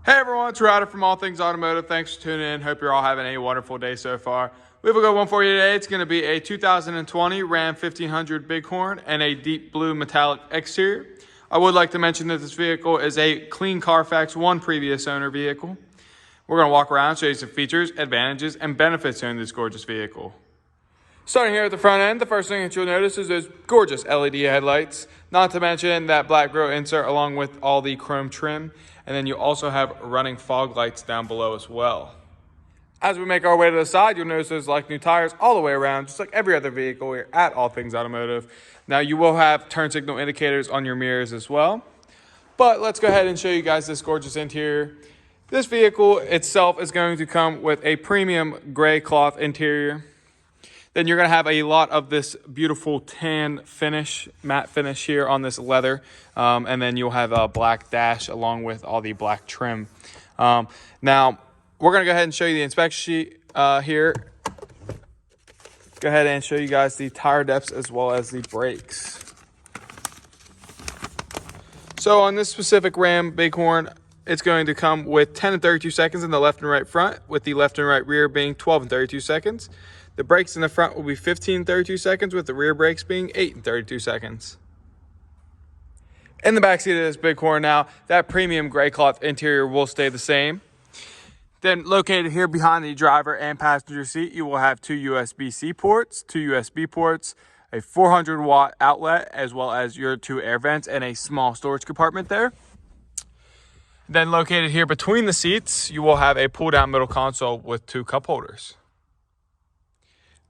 Hey everyone, it's Ryder from All Things Automotive. Thanks for tuning in. Hope you're all having a wonderful day so far. We have a good one for you today. It's going to be a 2020 Ram 1500 Bighorn and a deep blue metallic exterior. I would like to mention that this vehicle is a clean CARFAX, one previous owner vehicle. We're going to walk around, show you some features, advantages, and benefits in this gorgeous vehicle. Starting here at the front end, the first thing that you'll notice is those gorgeous LED headlights, not to mention that black grille insert along with all the chrome trim, and then you also have running fog lights down below as well. As we make our way to the side, you'll notice there's like new tires all the way around, just like every other vehicle here at All Things Automotive. Now you will have turn signal indicators on your mirrors as well. But let's go ahead and show you guys this gorgeous interior. This vehicle itself is going to come with a premium gray cloth interior. Then you're going to have a lot of this beautiful tan finish, matte finish here on this leather. And then you'll have a black dash along with all the black trim. Now, we're going to go ahead and show you the inspection sheet here. Go ahead and show you guys the tire depths as well as the brakes. So on this specific Ram Bighorn, it's going to come with 10 and 32 seconds in the left and right front, with the left and right rear being 12 and 32 seconds. The brakes in the front will be 15 and 32 seconds, with the rear brakes being 8 and 32 seconds. In the back seat of this Bighorn now, that premium gray cloth interior will stay the same. Then located here behind the driver and passenger seat, you will have two USB-C ports, two USB ports, a 400-watt outlet, as well as your two air vents and a small storage compartment there. Then located here between the seats, you will have a pull-down middle console with two cup holders.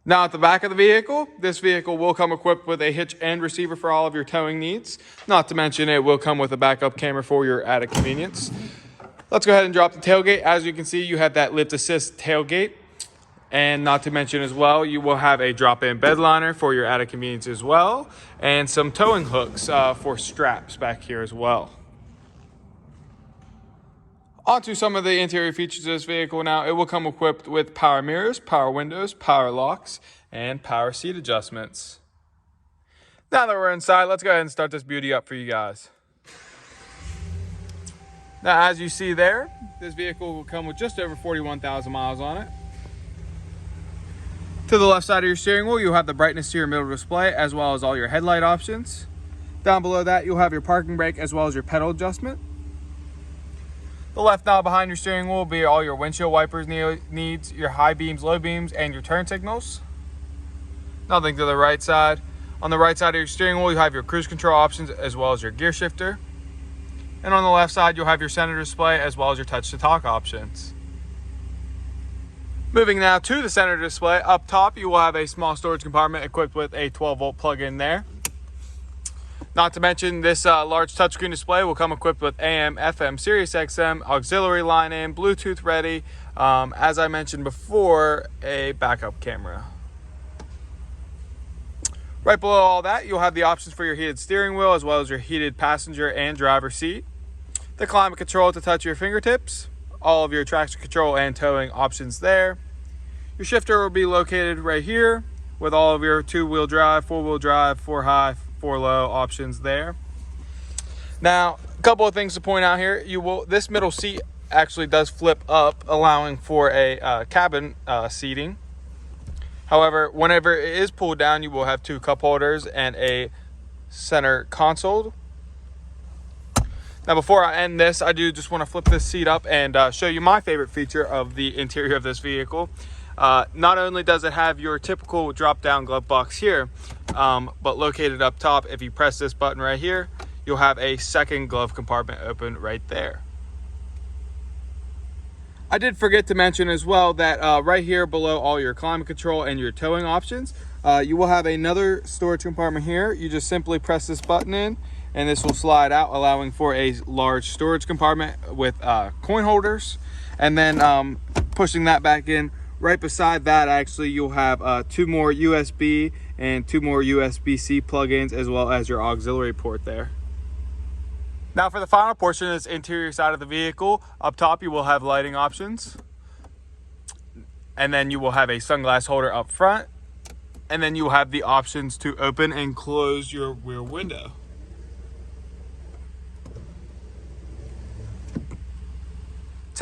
Now at the back of the vehicle, this vehicle will come equipped with a hitch and receiver for all of your towing needs. Not to mention it will come with a backup camera for your added convenience. Let's go ahead and drop the tailgate. As you can see, you have that lift assist tailgate. And not to mention as well, you will have a drop-in bed liner for your added convenience as well. And some towing hooks for straps back here as well. Onto some of the interior features of this vehicle now. It will come equipped with power mirrors, power windows, power locks, and power seat adjustments. Now that we're inside, let's go ahead and start this beauty up for you guys. Now, as you see there, this vehicle will come with just over 41,000 miles on it. To the left side of your steering wheel, you'll have the brightness to your middle display, as well as all your headlight options. Down below that, you'll have your parking brake, as well as your pedal adjustment. The left knob behind your steering wheel will be all your windshield wipers needs, your high beams, low beams, and your turn signals. Nothing to the right side. On the right side of your steering wheel, you have your cruise control options as well as your gear shifter. And on the left side, you'll have your center display as well as your touch to talk options. Moving now to the center display, up top you will have a small storage compartment equipped with a 12-volt plug-in there. Not to mention, this large touchscreen display will come equipped with AM, FM, Sirius XM, auxiliary line in, Bluetooth ready, as I mentioned before, a backup camera. Right below all that, you'll have the options for your heated steering wheel as well as your heated passenger and driver seat. The climate control to touch your fingertips, all of your traction control and towing options there. Your shifter will be located right here with all of your two-wheel drive, four-wheel drive, four high, four low options there. Now, a couple of things to point out here. This middle seat actually does flip up, allowing for a cabin seating. However, whenever it is pulled down, you will have two cup holders and a center console. Now, before I end this, I do just want to flip this seat up and show you my favorite feature of the interior of this vehicle. Not only does it have your typical drop-down glove box here, but located up top, if you press this button right here, you'll have a second glove compartment open right there. I did forget to mention as well that right here below all your climate control and your towing options, you will have another storage compartment here. You just simply press this button in and this will slide out, allowing for a large storage compartment with coin holders. And then pushing that back in, right beside that, actually, you'll have two more USB and two more USB-C plugins, as well as your auxiliary port there. Now for the final portion of this interior side of the vehicle, up top you will have lighting options. And then you will have a sunglass holder up front. And then you will have the options to open and close your rear window.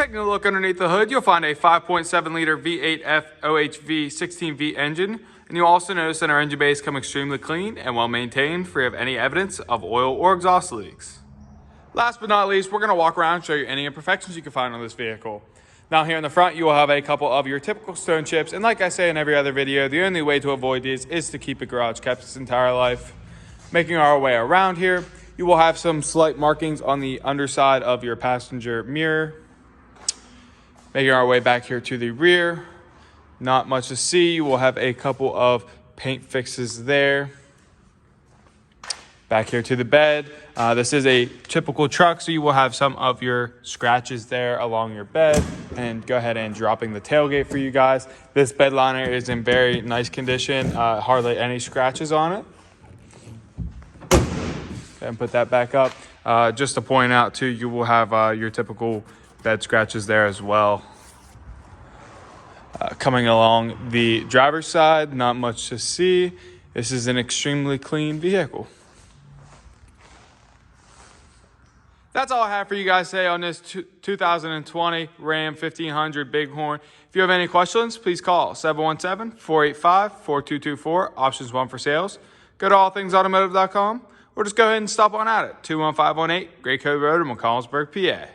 Taking a look underneath the hood, you'll find a 5.7 liter V8F OHV 16V engine, and you'll also notice that our engine bays come extremely clean and well maintained, free of any evidence of oil or exhaust leaks. Last but not least, we're going to walk around and show you any imperfections you can find on this vehicle. Now here in the front, you will have a couple of your typical stone chips, and like I say in every other video, the only way to avoid these is to keep a garage kept its entire life. Making our way around here, you will have some slight markings on the underside of your passenger mirror. Making our way back here to the rear, not much to see. You will have a couple of paint fixes there. Back here to the bed. This is a typical truck, so you will have some of your scratches there along your bed. And go ahead and dropping the tailgate for you guys. This bed liner is in very nice condition, hardly any scratches on it. And put that back up. Just to point out too, you will have your typical bed scratches there as well. Coming along the driver's side, not much to see. This is an extremely clean vehicle. That's all I have for you guys today on this 2020 Ram 1500 Bighorn. If you have any questions, please call 717-485-4224, options 1 for sales. Go to allthingsautomotive.com or just go ahead and stop on at it, 21518 Great Code Road in McCollumsburg, PA.